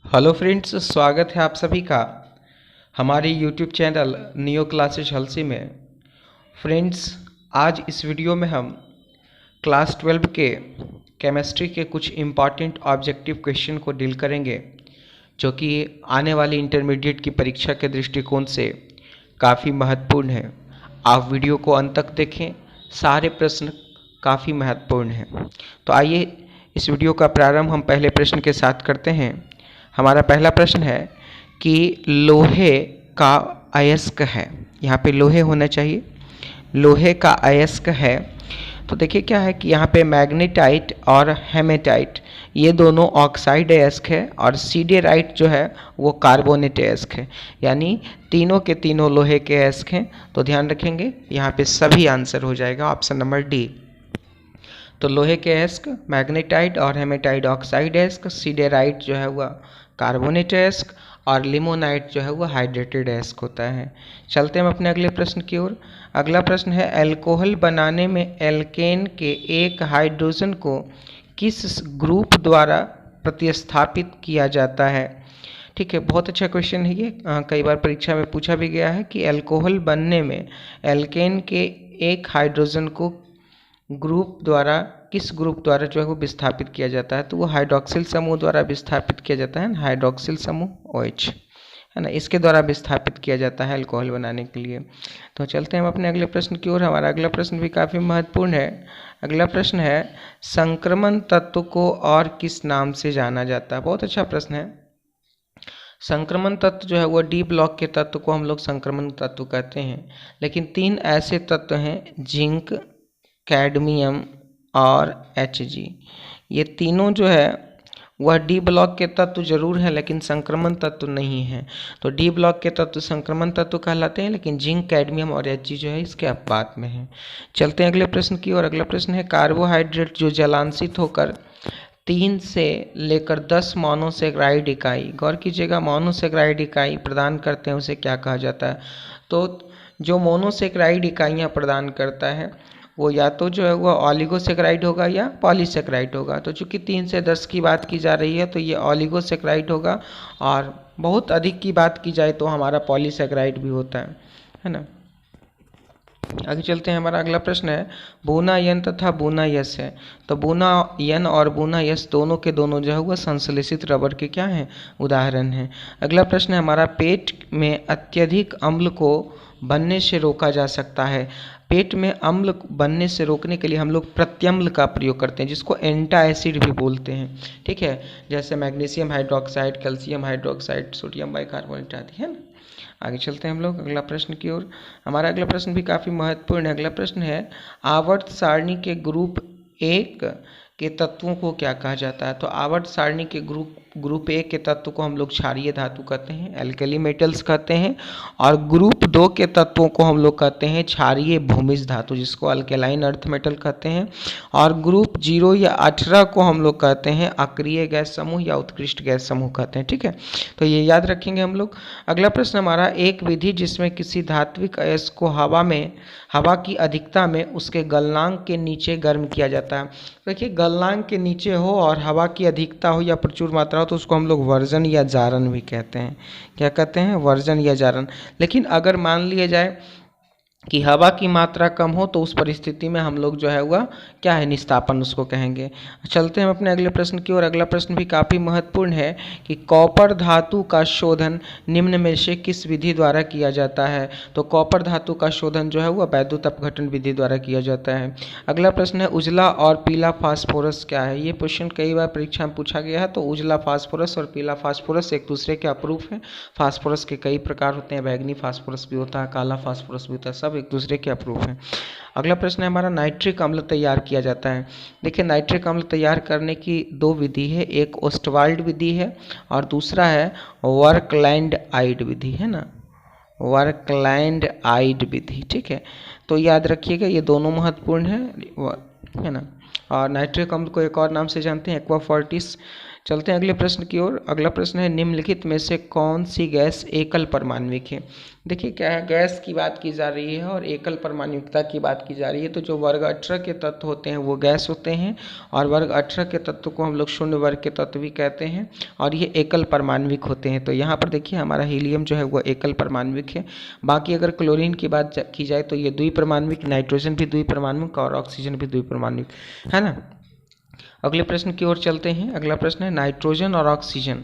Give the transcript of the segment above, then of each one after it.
Hello friends, स्वागत है आप सभी का हमारे YouTube channel neo classes Halsi में। फ्रेंड्स, आज इस वीडियो में हम क्लास 12 के केमिस्ट्री के कुछ इम्पॉर्टेंट ऑब्जेक्टिव क्वेश्चन को डील करेंगे, जो कि आने वाली इंटरमीडिएट की परीक्षा के दृष्टिकोण से काफ़ी महत्वपूर्ण है। आप वीडियो को अंत तक देखें, सारे प्रश्न काफ़ी महत्वपूर्ण हैं। तो आइए इस वीडियो का प्रारंभ हम पहले प्रश्न के साथ करते हैं। हमारा पहला प्रश्न है कि लोहे का अयस्क है। यहाँ पे लोहे होना चाहिए। लोहे का अयस्क है तो देखिए क्या है कि यहाँ पे मैग्नेटाइट और हेमेटाइट ये दोनों ऑक्साइड अयस्क है, और सीडेराइट जो है वो कार्बोनेट अयस्क है। यानी तीनों के तीनों लोहे के अयस्क हैं। तो ध्यान रखेंगे, यहाँ पे सभी आंसर हो जाएगा ऑप्शन नंबर डी। तो लोहे के अयस्क मैग्नेटाइट और हेमेटाइट ऑक्साइड अयस्क, सीडेराइट जो है वह कार्बोनेट अयस्क, और लिमोनाइट जो है वह हाइड्रेटेड अयस्क होता है। चलते हैं हम अपने अगले प्रश्न की ओर। अगला प्रश्न है, अल्कोहल बनाने में एल्केन के एक हाइड्रोजन को किस ग्रुप द्वारा प्रतिस्थापित किया जाता है। ठीक है, बहुत अच्छा क्वेश्चन है ये। कई बार परीक्षा में पूछा भी गया है कि अल्कोहल बनने में एल्केन के एक हाइड्रोजन को किस ग्रुप द्वारा जो है वो विस्थापित किया जाता है। तो वो हाइड्रोक्सिल समूह द्वारा विस्थापित किया जाता है, हाइड्रोक्सिल समूह OH है ना, इसके द्वारा विस्थापित किया जाता है अल्कोहल बनाने के लिए। तो चलते हैं हम अपने अगले प्रश्न की ओर। हमारा अगला प्रश्न भी काफ़ी महत्वपूर्ण है। अगला प्रश्न है, संक्रमण तत्व को और किस नाम से जाना जाता है। बहुत अच्छा प्रश्न है। संक्रमण तत्व जो है वो डी ब्लॉक के तत्व को हम लोग संक्रमण तत्व कहते हैं। लेकिन 3 ऐसे तत्व हैं, जिंक, कैडमियम और Hg। ये तीनों जो है वह डी ब्लॉक के तत्व जरूर है, लेकिन संक्रमण तत्व नहीं है। तो डी ब्लॉक के तत्व संक्रमण तत्व कहलाते हैं, लेकिन जिंक, कैडमियम और Hg जो है इसके अपवाद में है। चलते हैं अगले प्रश्न की ओर। अगला प्रश्न है, कार्बोहाइड्रेट जो जलांशित होकर 3 से लेकर 10 मोनोसेक्राइड इकाई, गौर कीजिएगा, मोनोसेक्राइड इकाई प्रदान करते हैं, उसे क्या कहा जाता है। तो जो मोनोसेक्राइड इकाइयाँ प्रदान करता है वो या तो जो है वो ऑलिगोसेक्राइड होगा या पॉलीसेक्राइड होगा। तो चूंकि 3 से 10 की बात की जा रही है तो ये ऑलिगोसेक्राइड होगा, और बहुत अधिक की बात की जाए तो हमारा पॉलीसेक्राइड भी होता है ना। आगे चलते हैं। हमारा अगला प्रश्न है, बूना यन तथा बूना यस है। तो बूना यन और बूना यस दोनों के दोनों जो है वह संश्लेषित रबर के क्या हैं, उदाहरण हैं। अगला प्रश्न है हमारा, पेट में अत्यधिक अम्ल को बनने से रोका जा सकता है। पेट में अम्ल बनने से रोकने के लिए हम लोग प्रत्यम्ल का प्रयोग करते हैं, जिसको एंटाएसिड भी बोलते हैं। ठीक है, जैसे magnesium hydroxide, calcium hydroxide, sodium bicarbonate आदि, है ना। आगे चलते हैं हम लोग अगला प्रश्न की ओर। हमारा अगला प्रश्न भी काफ़ी महत्वपूर्ण है। अगला प्रश्न है, आवर्त सारणी के ग्रुप 1 के तत्वों को क्या कहा जाता है। तो आवर्त सारणी के ग्रुप 1 के तत्व को हम लोग क्षारीय धातु कहते हैं, एल्कली मेटल्स कहते हैं। और ग्रुप 2 के तत्वों को हम लोग कहते हैं क्षारीय भूमिज धातु, जिसको अल्केलाइन अर्थ मेटल कहते हैं। और ग्रुप 0 या 18 को हम लोग कहते हैं अक्रिय गैस समूह या उत्कृष्ट गैस समूह कहते हैं। ठीक है, तो ये याद रखेंगे हम लोग। अगला प्रश्न हमारा, एक विधि जिसमें किसी धात्विक अयस्क को हवा की अधिकता में उसके गलनांक के नीचे गर्म किया जाता है। देखिए, गलनांक के नीचे हो और हवा की अधिकता हो या प्रचुर मात्रा हो तो उसको हम लोग वर्जन या जारन भी कहते हैं। क्या कहते हैं, वर्जन या जारन। लेकिन अगर मान लिया जाए कि हवा की मात्रा कम हो तो उस परिस्थिति में हम लोग जो है वह क्या है, निस्तापन उसको कहेंगे। चलते हैं अपने अगले प्रश्न की ओर। अगला प्रश्न भी काफ़ी महत्वपूर्ण है कि कॉपर धातु का शोधन निम्न में से किस विधि द्वारा किया जाता है। तो कॉपर धातु का शोधन जो है वह वैद्युत अपघटन विधि द्वारा किया जाता है। अगला प्रश्न है, उजला और पीला फास्फोरस क्या है। ये क्वेश्चन कई बार परीक्षा में पूछा गया है। तो उजला फास्फोरस और पीला फास्फोरस एक दूसरे के अप्रूफ हैं। फास्फोरस के कई प्रकार होते हैं, बैगनी फास्फोरस भी होता है, काला फास्फोरस भी होता है, सब एक दूसरे के अप्रूव हैं। अगला प्रश्न है हमारा, नाइट्रिक अम्ल तैयार किया जाता है। देखिए, नाइट्रिक अम्ल तैयार करने की 2 विधि है, एक ओस्टवाल्ड विधि है और दूसरा है वर्कलैंड आइड विधि, है ना, वर्कलैंड आइड विधि। ठीक है, तो याद रखिएगा ये दोनों महत्वपूर्ण है ना। और नाइट्रिक अम्ल को एक और नाम से जानते हैं, एक्वाफोर्टिस चलते हैं अगले प्रश्न की ओर। अगला प्रश्न है निम्नलिखित में से कौन सी गैस एकल परमाणविक है। देखिए क्या है, गैस की बात की जा रही है और एकल परमाणुकता की बात की जा रही है। तो जो वर्ग 18 के तत्व होते हैं वो गैस होते हैं और वर्ग 18 के तत्व को हम लोग शून्य वर्ग के तत्व भी कहते हैं और ये एकल परमाणविक होते हैं। तो यहाँ पर देखिए हमारा हीलियम जो है वो एकल परमाणविक है। बाकी अगर क्लोरीन की बात की जाए तो ये द्विपरमाणविक, नाइट्रोजन भी द्विपरमाणविक और ऑक्सीजन भी द्विपरमाणविक है ना। अगले प्रश्न की ओर चलते हैं। अगला प्रश्न है नाइट्रोजन और ऑक्सीजन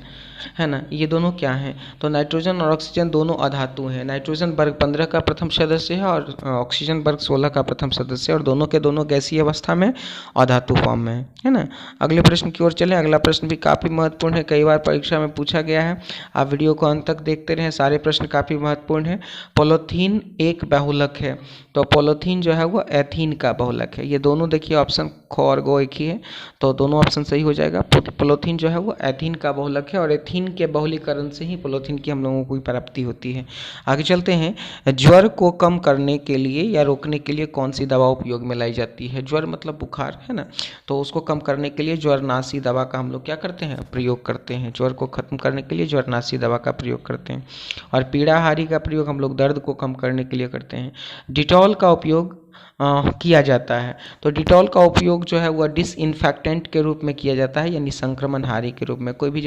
है ना, ये दोनों क्या हैं। तो नाइट्रोजन और ऑक्सीजन दोनों अधातु हैं। नाइट्रोजन वर्ग 15 का प्रथम सदस्य है और ऑक्सीजन वर्ग 16 का प्रथम सदस्य है और दोनों के दोनों गैसीय अवस्था में अधातु फॉर्म में है ना। अगले प्रश्न की ओर चलें। अगला प्रश्न भी काफ़ी महत्वपूर्ण है, कई बार परीक्षा में पूछा गया है। आप वीडियो को अंत तक देखते रहें, सारे प्रश्न काफ़ी महत्वपूर्ण है। पॉलीथीन एक बहुलक है, तो पॉलीथीन जो है वो एथीन का बहुलक है। ये दोनों देखिए ऑप्शन ख और गो एक ही है, तो दोनों ऑप्शन सही हो जाएगा। पॉलीथीन जो है वो एथीन का बहुलक है और एथीन के बहुलीकरण से ही पॉलीथीन की हम लोगों को प्राप्ति होती है। आगे चलते हैं। ज्वर को कम करने के लिए या रोकने के लिए कौन सी दवा उपयोग में लाई जाती है। ज्वर मतलब बुखार है ना, तो उसको कम करने के लिए ज्वरनाशी दवा का हम लोग क्या करते हैं, प्रयोग करते हैं। ज्वर को खत्म करने के लिए ज्वरनाशी दवा का प्रयोग करते हैं। और पीड़ाहारी का प्रयोग हम लोग दर्द को कम करने के लिए करते हैं। डिटॉल का उपयोग किया जाता है। तो डिटॉल का उपयोग जो है वह डिसइंफेक्टेंट के रूप में किया जाता है, यानी संक्रमणहारी के रूप में। कोई भी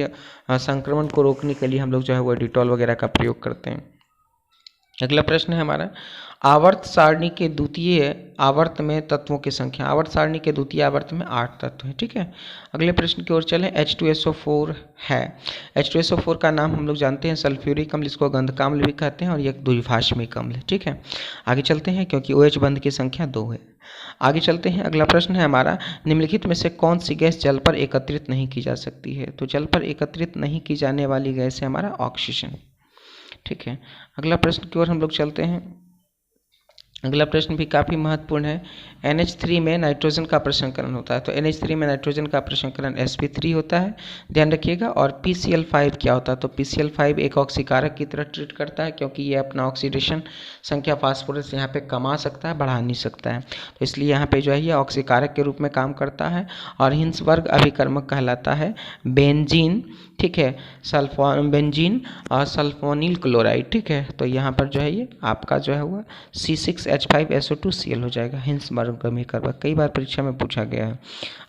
संक्रमण को रोकने के लिए हम लोग जो है वह डिटॉल वगैरह का प्रयोग करते हैं। अगला प्रश्न है हमारा आवर्त सारणी के द्वितीय आवर्त में तत्वों की संख्या। आवर्त सारणी के द्वितीय आवर्त में 8 तत्व हैं, ठीक है। अगले प्रश्न की ओर चलें। H2SO4 है। H2SO4 का नाम हम लोग जानते हैं सल्फ्यूरिक अम्ल, इसको गंधक अम्ल भी कहते हैं और यह द्विभाषमिक अम्ल है, ठीक है। आगे चलते हैं क्योंकि OH बंध की संख्या 2 है। आगे चलते हैं। अगला प्रश्न है हमारा निम्नलिखित में से कौन सी गैस जल पर एकत्रित नहीं की जा सकती है। तो जल पर एकत्रित नहीं की जाने वाली गैस है हमारा ऑक्सीजन, ठीक है। अगला प्रश्न की ओर हम लोग चलते हैं। अगला प्रश्न भी काफ़ी महत्वपूर्ण है। NH3 में नाइट्रोजन का प्रसंकरण होता है। तो NH3 में नाइट्रोजन का प्रसंकरण sp3 होता है, ध्यान रखिएगा। और PCl5 क्या होता है। तो PCl5 एक ऑक्सीकारक की तरह ट्रीट करता है क्योंकि ये अपना ऑक्सीडेशन संख्या फास्फोरस यहाँ पे कमा सकता है, बढ़ा नहीं सकता है। तो इसलिए यहाँ पे जो है ये ऑक्सीकारक के रूप में काम करता है और हिंसवर्ग अभिकर्मक कहलाता है बेंजीन, ठीक है, बेंजीन और सल्फोनिल क्लोराइड, ठीक है। तो यहाँ पर जो है ये आपका जो है वो C6H5SO2Cl हो जाएगा। हिंसवर्ग में करवा कई बार परीक्षा में पूछा गया है।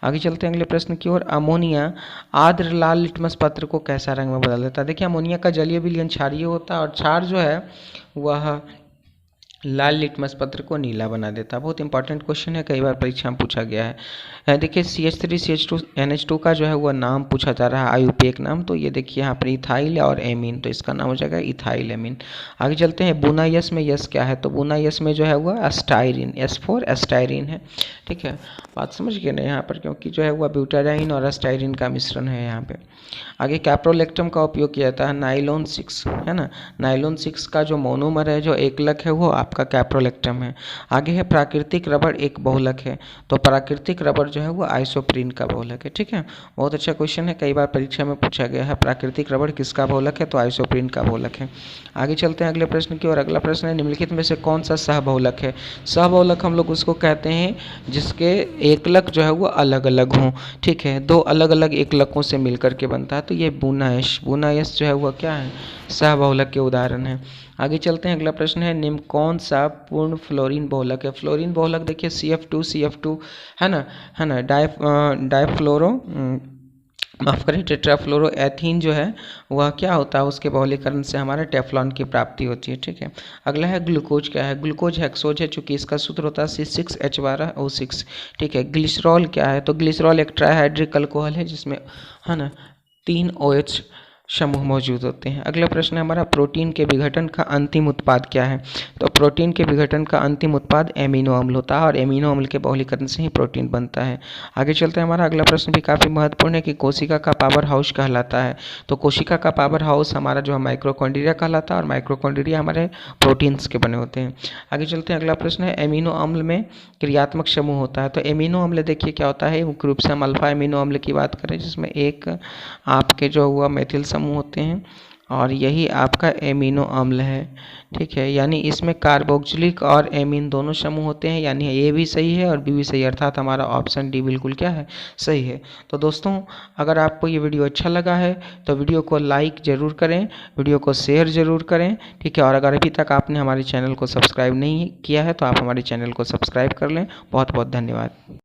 आगे चलते हैं अगले प्रश्न की ओर। अमोनिया आर्द्र लाल लिटमस पत्र को कैसा रंग में बदल देता है। देखिए अमोनिया का जलीय विलयन क्षारीय होता है और क्षार जो है वह लाल लिटमस पत्र को नीला बना देता है। बहुत इंपॉर्टेंट क्वेश्चन है, कई बार परीक्षा में पूछा गया है। देखिए CH3CH2NH2 का जो है वह नाम पूछा जा रहा है आयुपेक नाम। तो ये देखिए यहाँ पर इथाइल और एमीन, तो इसका नाम हो जाएगा इथाइल एमीन। आगे चलते हैं। बुना यस में यस क्या है। तो बुना यस में जो है वह एस्टाइरिन, S4 एस्टाइरिन है, ठीक है। बात समझ गए ना यहाँ पर, क्योंकि जो है वह ब्यूटाडाइन और एस्टाइरिन का मिश्रण है यहाँ पे। आगे कैप्रोलेक्टम का उपयोग किया जाता है नाइलॉन 6, है ना। नाइलॉन 6 का जो मोनोमर है, जो एकलक है, वो आपका कैप्रोलेक्टम है। आगे है प्राकृतिक रबड़ एक बहुलक है। तो प्राकृतिक रबड़ जो है वो आइसोप्रीन का बहुलक है, ठीक है। बहुत अच्छा क्वेश्चन है, कई बार परीक्षा में पूछा गया है। प्राकृतिक रबड़ किसका बहुलक है। तो आइसोप्रीन का बहुलक है। आगे चलते हैं अगले प्रश्न की ओर। अगला प्रश्न है निम्नलिखित में से कौन सा सहबहुलक है। सहबहुलक हम लोग उसको कहते हैं जिसके एकलक जो है वो अलग अलग हों, ठीक है। दो अलग अलग एकलकों से मिलकर के बनता है। तो ये बुनायश जो है वह क्या है, सहबहुलक के उदाहरण है। आगे चलते हैं। अगला प्रश्न है निम्न कौन सा पूर्ण फ्लोरीन बहुलक है। फ्लोरीन बहुलक देखिए CF2 है ना, डाइफ्लोरो माफ करें टेट्राफ्लोरो एथीन जो है वह क्या होता है, उसके बहुलीकरण से हमारे टेफ्लॉन की प्राप्ति होती है, ठीक है। अगला है ग्लूकोज क्या है। ग्लूकोज हेक्सोज है, चूंकि इसका सूत्र होता है C6H12O6, ठीक है। ग्लिसरॉल क्या है। तो ग्लिसरॉल एक ट्राइहाइड्रिक अल्कोहल है जिसमें है ना 3 OH समूह मौजूद होते हैं। अगला प्रश्न है हमारा प्रोटीन के विघटन का अंतिम उत्पाद क्या है। तो प्रोटीन के विघटन का अंतिम उत्पाद एमिनो अम्ल होता है और एमिनो अम्ल के बहुलीकरण से ही प्रोटीन बनता है। आगे चलते हैं। हमारा अगला प्रश्न भी काफ़ी महत्वपूर्ण है कि कोशिका का पावर हाउस कहलाता है। तो कोशिका का पावर हाउस हमारा जो है माइक्रोकॉन्ड्रिया कहलाता है और माइक्रोकॉन्ड्रिया हमारे प्रोटीन्स के बने होते हैं। आगे चलते हैं। अगला प्रश्न है एमिनो अम्ल में क्रियात्मक समूह होता है। तो एमिनो अम्ल देखिए क्या होता है, मुख्य रूप से हम अल्फा एमिनो अम्ल की बात करें जिसमें एक आपके जो हुआ मेथिल समूह होते हैं और यही आपका एमिनो अम्ल है। ठीक है, यानी इसमें कार्बोक्सिलिक और एमीन दोनों समूह होते हैं, यानी ए भी सही है और बी भी सही है, अर्थात हमारा ऑप्शन डी बिल्कुल क्या है, सही है। तो दोस्तों, अगर आपको ये वीडियो अच्छा लगा है तो वीडियो को लाइक ज़रूर करें, वीडियो को शेयर ज़रूर करें। ठीक है, और अगर अभी तक आपने हमारे चैनल को सब्सक्राइब नहीं किया है तो आप हमारे चैनल को सब्सक्राइब कर लें। बहुत बहुत धन्यवाद।